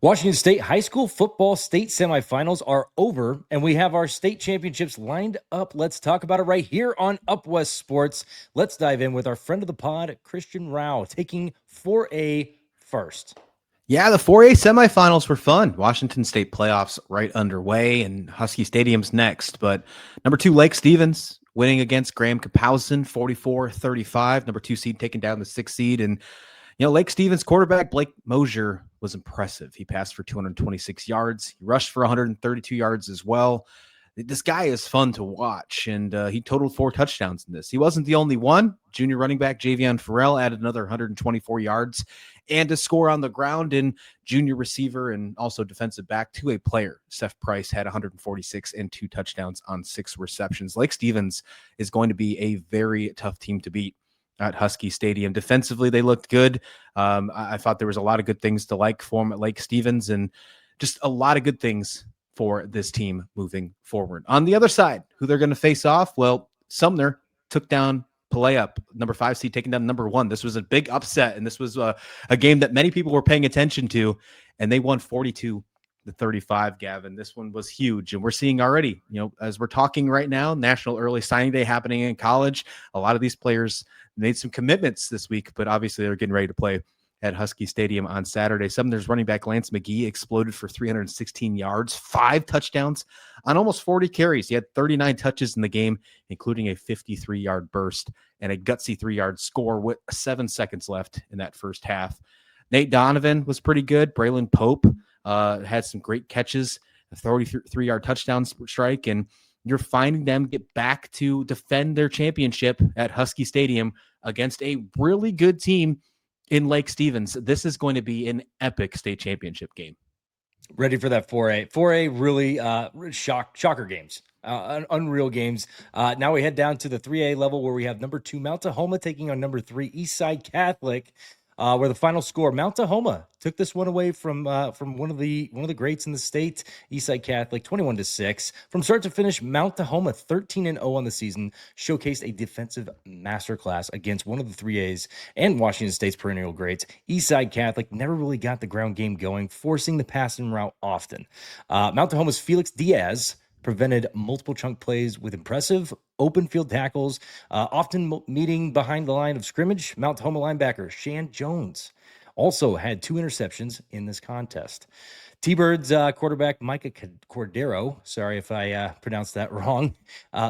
Washington State high school football state semifinals are over, and we have our state championships lined up. Let's talk about it right here on Up West Sports. Let's dive in with our friend of the pod, Christian Rauh, taking 4A first. Yeah, the 4A semifinals were fun. Washington State playoffs right underway, and Husky Stadium's next. But number 2, Lake Stevens, winning against Graham Kapowson, 44-35. Number 2 seed taking down the 6th seed. And, Lake Stevens quarterback Blake Mosier was impressive. He passed for 226 yards. He rushed for 132 yards as well. This guy is fun to watch, and he totaled 4 touchdowns in this. He wasn't the only one. Junior running back Javion Farrell added another 124 yards and a score on the ground. And junior receiver and also defensive back, 2A player Seth Price had 146 and 2 touchdowns on 6 receptions. Lake Stevens is going to be a very tough team to beat at Husky Stadium. Defensively, they looked good. I thought there was a lot of good things to like for them at Lake Stevens, and just a lot of good things for this team moving forward. On the other side, who they're going to face off? Well, Sumner took down Palaeup, number 5 seed, taking down number 1. This was a big upset, and this was a game that many people were paying attention to, and they won 42-35, Gavin. This one was huge, and we're seeing already, as we're talking right now, National Early Signing Day happening in college. A lot of these players made some commitments this week, but obviously they're getting ready to play at Husky Stadium on Saturday. Sumner's running back Lance McGee exploded for 316 yards, 5 touchdowns on almost 40 carries. He had 39 touches in the game, including a 53-yard burst and a gutsy 3-yard score with 7 seconds left in that first half. Nate Donovan was pretty good. Braylon Pope had some great catches, a 33-yard touchdown strike, and you're finding them get back to defend their championship at Husky Stadium against a really good team in Lake Stevens. This is going to be an epic state championship game. Ready for that 4A. 4A really shocker games. Unreal games. Now we head down to the 3A level where we have number 2 Mount Tahoma taking on number 3 Eastside Catholic. Where the final score, Mount Tahoma took this one away from one of the greats in the state, Eastside Catholic, 21-6. From start to finish, Mount Tahoma 13-0 on the season, showcased a defensive masterclass against one of the 3As and Washington State's perennial greats. Eastside Catholic never really got the ground game going, forcing the passing route often. Mount Tahoma's Felix Diaz prevented multiple chunk plays with impressive open field tackles, often meeting behind the line of scrimmage. Mount Tahoma linebacker Shan Jones also had 2 interceptions in this contest. T-Birds quarterback Micah Cordero, sorry if I pronounced that wrong,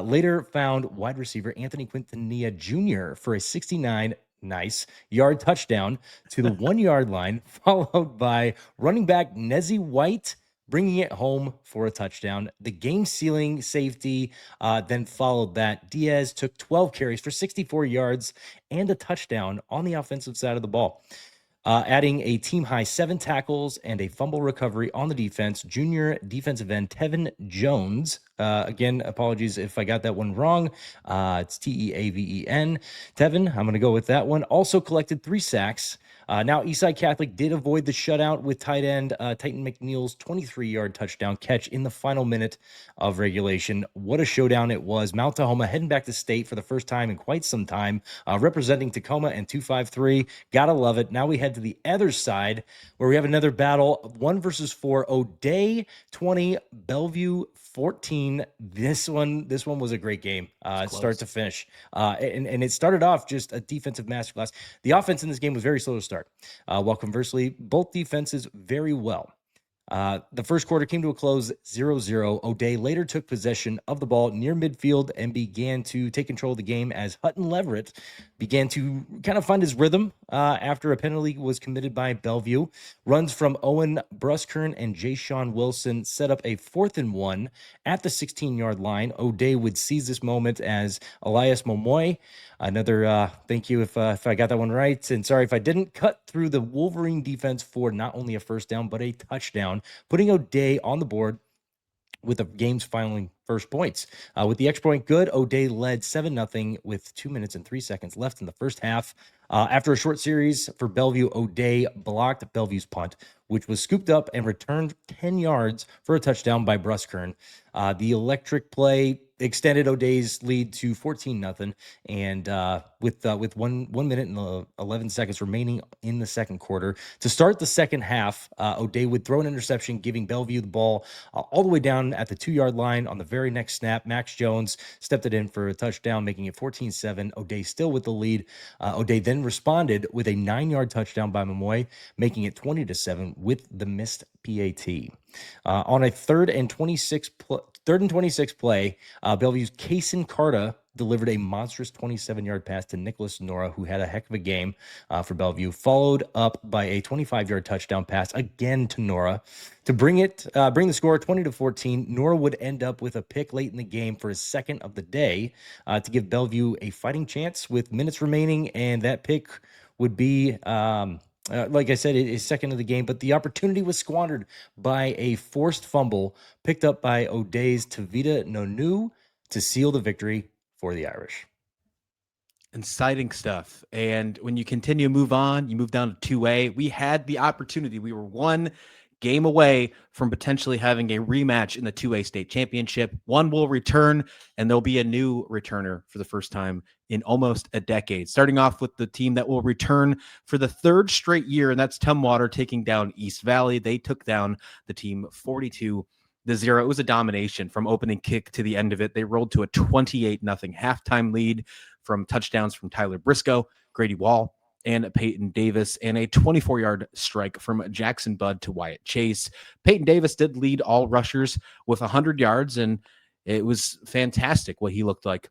later found wide receiver Anthony Quintanilla Jr. for a 69-yard touchdown to the 1-yard line, followed by running back Nezzy White, bringing it home for a touchdown. The game-sealing safety then followed that. Diaz took 12 carries for 64 yards and a touchdown on the offensive side of the ball. Adding a team-high 7 tackles and a fumble recovery on the defense, junior defensive end Tevin Jones. Again, apologies if I got that one wrong. It's Teaven. Tevin, I'm going to go with that one. Also collected 3 sacks. Now, Eastside Catholic did avoid the shutout with tight end Titan McNeil's 23-yard touchdown catch in the final minute of regulation. What a showdown it was. Mount Tahoma heading back to state for the first time in quite some time, representing Tacoma and 253. Gotta love it. Now we head to the other side where we have another battle, 1 versus 4. O'Day 20, Bellevue 14. This one was a great game, start to finish. And it started off just a defensive masterclass. The offense in this game was very slow to start, while conversely, both defenses very well. The first quarter came to a close 0-0. O'Day later took possession of the ball near midfield and began to take control of the game as Hutton Leverett began to kind of find his rhythm after a penalty was committed by Bellevue. Runs from Owen Bruskern and Jay Sean Wilson set up a 4th and 1 at the 16-yard line. O'Day would seize this moment as Elias Momoy, another thank you if I got that one right, and sorry if I didn't, cut through the Wolverine defense for not only a first down but a touchdown, putting O'Day on the board with the game's final first points. With the extra point good, O'Day led 7-0 with 2 minutes and 3 seconds left in the first half. After a short series for Bellevue, O'Day blocked Bellevue's punt, which was scooped up and returned 10 yards for a touchdown by Bruskern. The electric play extended O'Day's lead to 14-0, and with 1 minute and 11 seconds remaining in the second quarter to start the second half, O'Day would throw an interception, giving Bellevue the ball all the way down at the 2-yard line. On the very next snap, Max Jones stepped it in for a touchdown, making it 14-7. O'Day still with the lead. O'Day then responded with a 9-yard touchdown by Momoy, making it 20-7 with the missed PAT. On a third and 26 play, Bellevue's Kaysen Carta delivered a monstrous 27-yard pass to Nicholas Nora, who had a heck of a game for Bellevue, followed up by a 25-yard touchdown pass again to Nora to bring the score 20-14. Nora would end up with a pick late in the game for his second of the day to give Bellevue a fighting chance with minutes remaining, and that pick would be like I said, his second of the game, but the opportunity was squandered by a forced fumble picked up by O'Day's Tavita Nonu to seal the victory for the Irish. Exciting stuff. And when you continue to move on, you move down to 2A. We had the opportunity. We were one game away from potentially having a rematch in the 2A state championship. One will return, and there'll be a new returner for the first time in almost a decade. Starting off with the team that will return for the third straight year, and that's Tumwater taking down East Valley. They took down the team 42-0. It was a domination from opening kick to the end of it. They rolled to a 28-0 halftime lead from touchdowns from Tyler Briscoe, Grady Wall, and Peyton Davis, and a 24-yard strike from Jackson Budd to Wyatt Chase. Peyton Davis did lead all rushers with 100 yards, and it was fantastic what he looked like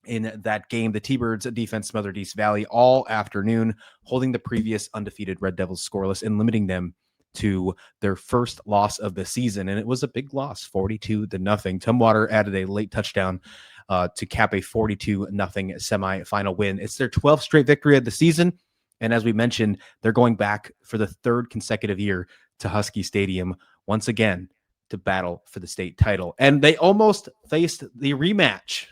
in that game. The T-Birds defense smothered East Valley all afternoon, holding the previous undefeated Red Devils scoreless and limiting them to their first loss of the season. And it was a big loss, 42-0. Tumwater added a late touchdown to cap a 42-0 semifinal win. It's their 12th straight victory of the season. And as we mentioned, they're going back for the third consecutive year to Husky Stadium once again to battle for the state title. And they almost faced the rematch,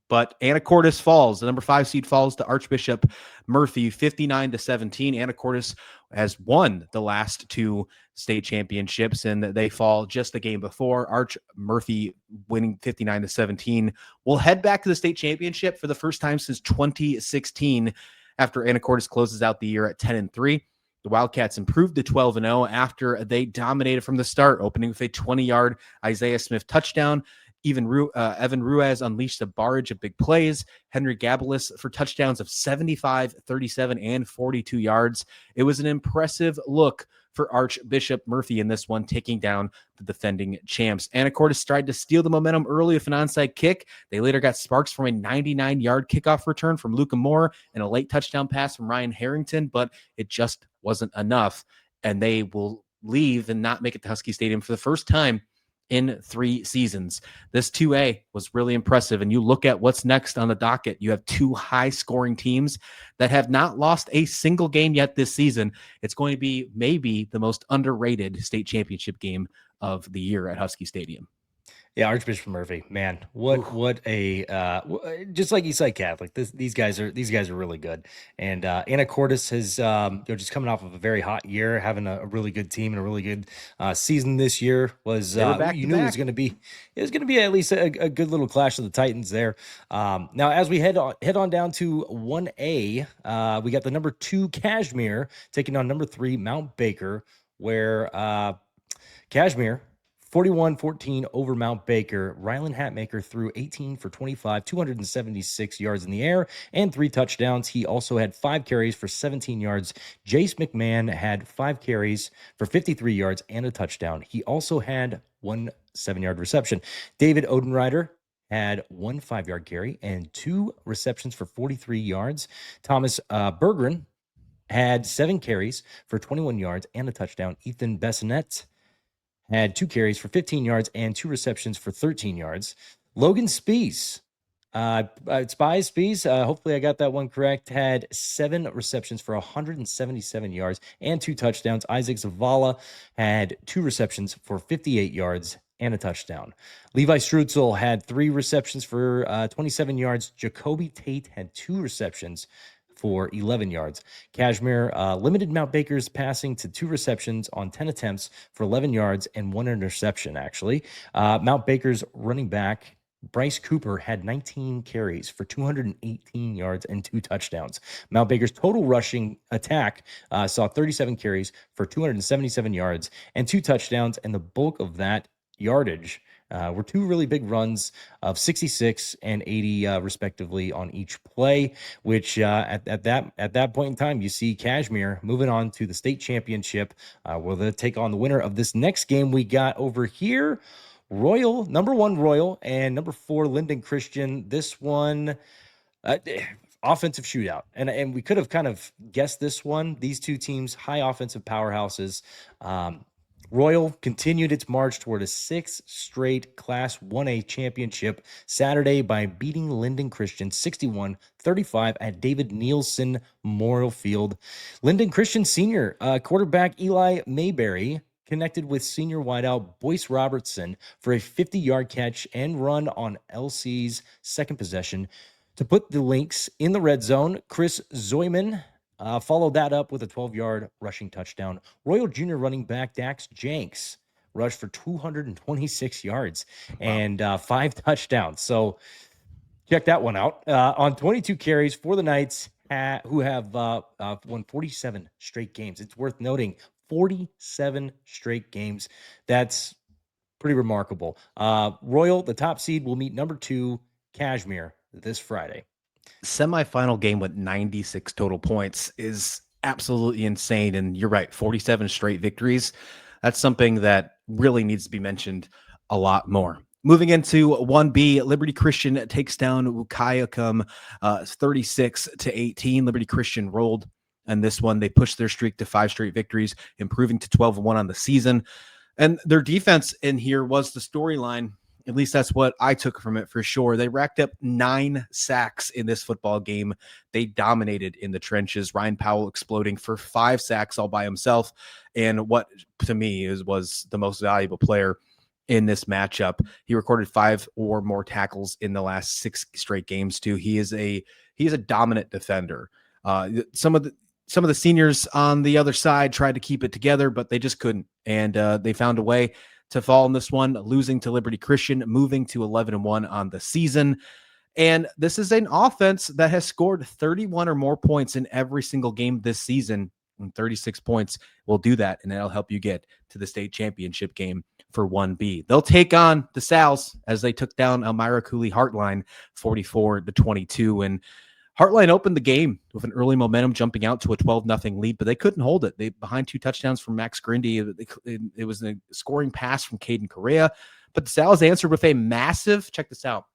but Anacortes falls. The number 5 seed falls to Archbishop Murphy 59-17. Anacortes has won the last 2 state championships, and they fall just the game before. Arch Murphy winning 59-17 will head back to the state championship for the first time since 2016 after Anacortes closes out the year at 10-3. The Wildcats improved to 12-0 after they dominated from the start, opening with a 20-yard Isaiah Smith touchdown. Evan Ruiz unleashed a barrage of big plays. Henry Gabelis for touchdowns of 75, 37, and 42 yards. It was an impressive look for Archbishop Murphy in this one, taking down the defending champs. Anacortes tried to steal the momentum early with an onside kick. They later got sparks from a 99-yard kickoff return from Luca Moore and a late touchdown pass from Ryan Harrington, but it just wasn't enough. And they will leave and not make it to Husky Stadium for the first time in 3 seasons. This 2A was really impressive. And you look at what's next on the docket. You have 2 high-scoring teams that have not lost a single game yet this season. It's going to be maybe the most underrated state championship game of the year at Husky Stadium. Yeah, Archbishop Murphy, man, what a just like Eastside Catholic. These guys are really good, and Anacortes has just coming off of a very hot year, having a really good team and a really good season this year. Was you knew it was going to be at least a good little clash of the Titans there. Now as we head on down to 1A, we got the number 2 Cashmere taking on number 3 Mount Baker, where Cashmere 41-14 over Mount Baker. Rylan Hatmaker threw 18 for 25, 276 yards in the air, and 3 touchdowns. He also had 5 carries for 17 yards. Jace McMahon had 5 carries for 53 yards and a touchdown. He also had 1 7-yard reception. David Odenreiter had 1 5-yard carry and 2 receptions for 43 yards. Thomas Berggren had 7 carries for 21 yards and a touchdown. Ethan Bessonette had 2 carries for 15 yards and 2 receptions for 13 yards. Logan Spies, hopefully I got that one correct, had 7 receptions for 177 yards and 2 touchdowns. Isaac Zavala had 2 receptions for 58 yards and a touchdown. Levi Strutzel had 3 receptions for 27 yards. Jacoby Tate had 2 receptions for 11 yards. Kashmir limited Mount Baker's passing to 2 receptions on 10 attempts for 11 yards and 1 interception, actually. Mount Baker's running back, Bryce Cooper, had 19 carries for 218 yards and 2 touchdowns. Mount Baker's total rushing attack saw 37 carries for 277 yards and 2 touchdowns, and the bulk of that yardage were 2 really big runs of 66 and 80 respectively on each play, which at that point in time, you see Kashmir moving on to the state championship, where they'll take on the winner of this next game we got over here. Royal, number 1 Royal, and number 4 Linden Christian. This one, offensive shootout, and we could have kind of guessed this one. These two teams, high offensive powerhouses. Royal continued its march toward a 6th straight Class 1A championship Saturday by beating Linden Christian 61-35 at David Nielsen Memorial Field. Linden Christian senior quarterback Eli Mayberry connected with senior wideout Boyce Robertson for a 50-yard catch and run on LC's second possession to put the Lynx in the red zone. Chris Zoyman followed that up with a 12-yard rushing touchdown. Royal Junior running back Dax Jenks rushed for 226 yards and 5 touchdowns. So check that one out. On 22 carries for the Knights, who have won 47 straight games. It's worth noting, 47 straight games. That's pretty remarkable. Royal, the top seed, will meet number 2 Kashmir this Friday. Semifinal game with 96 total points is absolutely insane. And you're right, 47 straight victories. That's something that really needs to be mentioned a lot more. Moving into 1B, Liberty Christian takes down Wukayacum 36-18. Liberty Christian rolled, and this one they pushed their streak to 5 straight victories, improving to 12-1 on the season. And their defense in here was the storyline. At least that's what I took from it for sure. They racked up 9 sacks in this football game. They dominated in the trenches. Ryan Powell exploding for 5 sacks all by himself. And what to me was the most valuable player in this matchup. He recorded 5 or more tackles in the last 6 straight games too. He is a dominant defender. Some of the seniors on the other side tried to keep it together, but they just couldn't. And they found a way to fall in this one, losing to Liberty Christian, moving to 11-1 on the season. And this is an offense that has scored 31 or more points in every single game this season. And 36 points will do that, and that'll help you get to the state championship game for 1B. They'll take on the Sal's as they took down Elmira Cooley Heartline 44-22. And Heartline opened the game with an early momentum, jumping out to a 12-0 lead, but they couldn't hold it. They behind 2 touchdowns from Max Grindy. It was a scoring pass from Caden Correa, but the Sal's answered with a massive, check this out,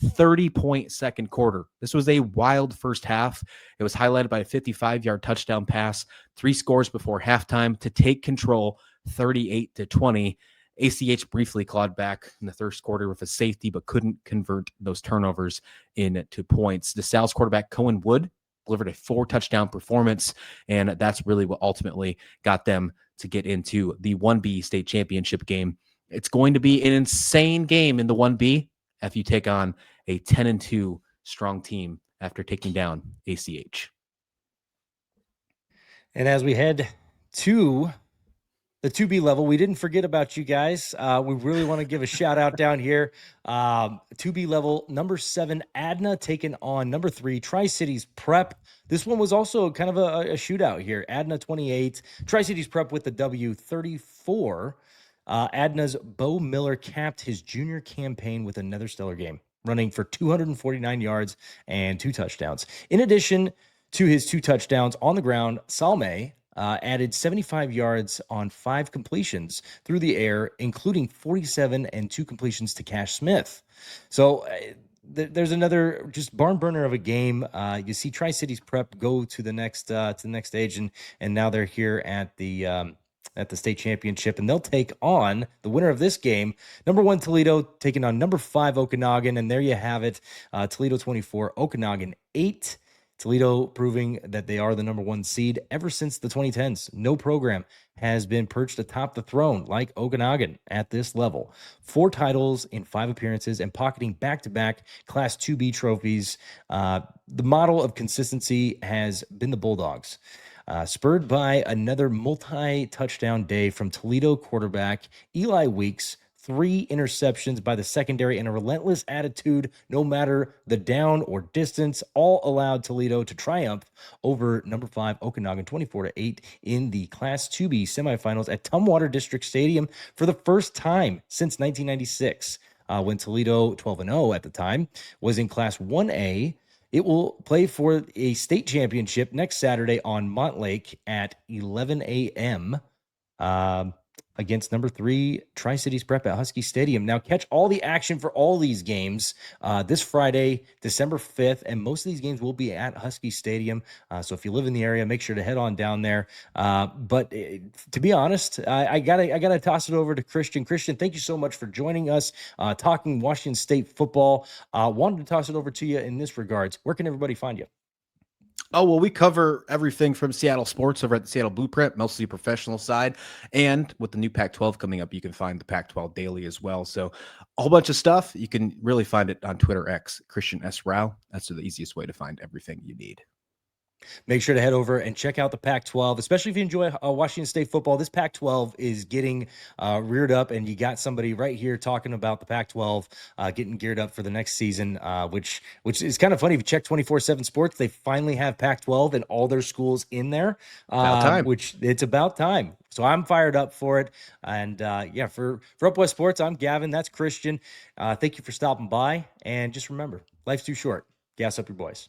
30-point second quarter. This was a wild first half. It was highlighted by a 55-yard touchdown pass, 3 scores before halftime to take control 38-20. ACH briefly clawed back in the first quarter with a safety, but couldn't convert those turnovers into points. The Sal's quarterback, Cohen Wood, delivered a 4-touchdown performance, and that's really what ultimately got them to get into the 1B state championship game. It's going to be an insane game in the 1B if you take on a 10-2 strong team after taking down ACH. And as we head to the 2B level, we didn't forget about you guys. We really want to give a shout out down here. 2B level, number 7, Adna taking on number 3, Tri-Cities Prep. This one was also kind of a shootout here. Adna 28, Tri-Cities Prep with the W 34. Adna's Bo Miller capped his junior campaign with another stellar game, running for 249 yards and 2 touchdowns. In addition to his 2 touchdowns on the ground, Salme added 75 yards on 5 completions through the air, including 47 and 2 completions to Cash Smith. So there's another just barn burner of a game. You see Tri-Cities Prep go to the next stage, and now they're here at the state championship, and they'll take on the winner of this game, number 1 Toledo taking on number 5 Okanagan, and there you have it. Toledo 24, Okanagan 8. Toledo proving that they are the number 1 seed ever since the 2010s. No program has been perched atop the throne like Okanagan at this level. 4 titles in 5 appearances and pocketing back-to-back Class 2B trophies. The model of consistency has been the Bulldogs. Spurred by another multi-touchdown day from Toledo quarterback Eli Weeks, 3 interceptions by the secondary, and a relentless attitude, no matter the down or distance, all allowed Toledo to triumph over number 5 Okanagan 24-8 in the Class 2B semifinals at Tumwater District Stadium for the first time since 1996, when Toledo, 12-0 at the time, was in Class 1A. It will play for a state championship next Saturday on Montlake at 11 a.m. Against number 3 Tri-Cities Prep at Husky Stadium. Now catch all the action for all these games this Friday, December 5th, and most of these games will be at Husky Stadium. So if you live in the area, make sure to head on down there. But to be honest, I gotta toss it over to Christian. Christian, thank you so much for joining us, talking Washington State football. Wanted to toss it over to you in this regards. Where can everybody find you? Oh, well, we cover everything from Seattle sports over at the Seattle Blueprint, mostly professional side. And with the new Pac-12 coming up, you can find the Pac-12 daily as well. So a whole bunch of stuff. You can really find it on Twitter X, Christian S. Rauh. That's the easiest way to find everything you need. Make sure to head over and check out the Pac-12, especially if you enjoy Washington State football. This Pac-12 is getting reared up, and you got somebody right here talking about the Pac-12 getting geared up for the next season, which is kind of funny. If you check 24/7 Sports, they finally have Pac-12 and all their schools in there, About time. which it's about time. So I'm fired up for it. And yeah, for Up West Sports, I'm Gavin. That's Christian. Thank you for stopping by. And just remember, life's too short. Gas up your boys.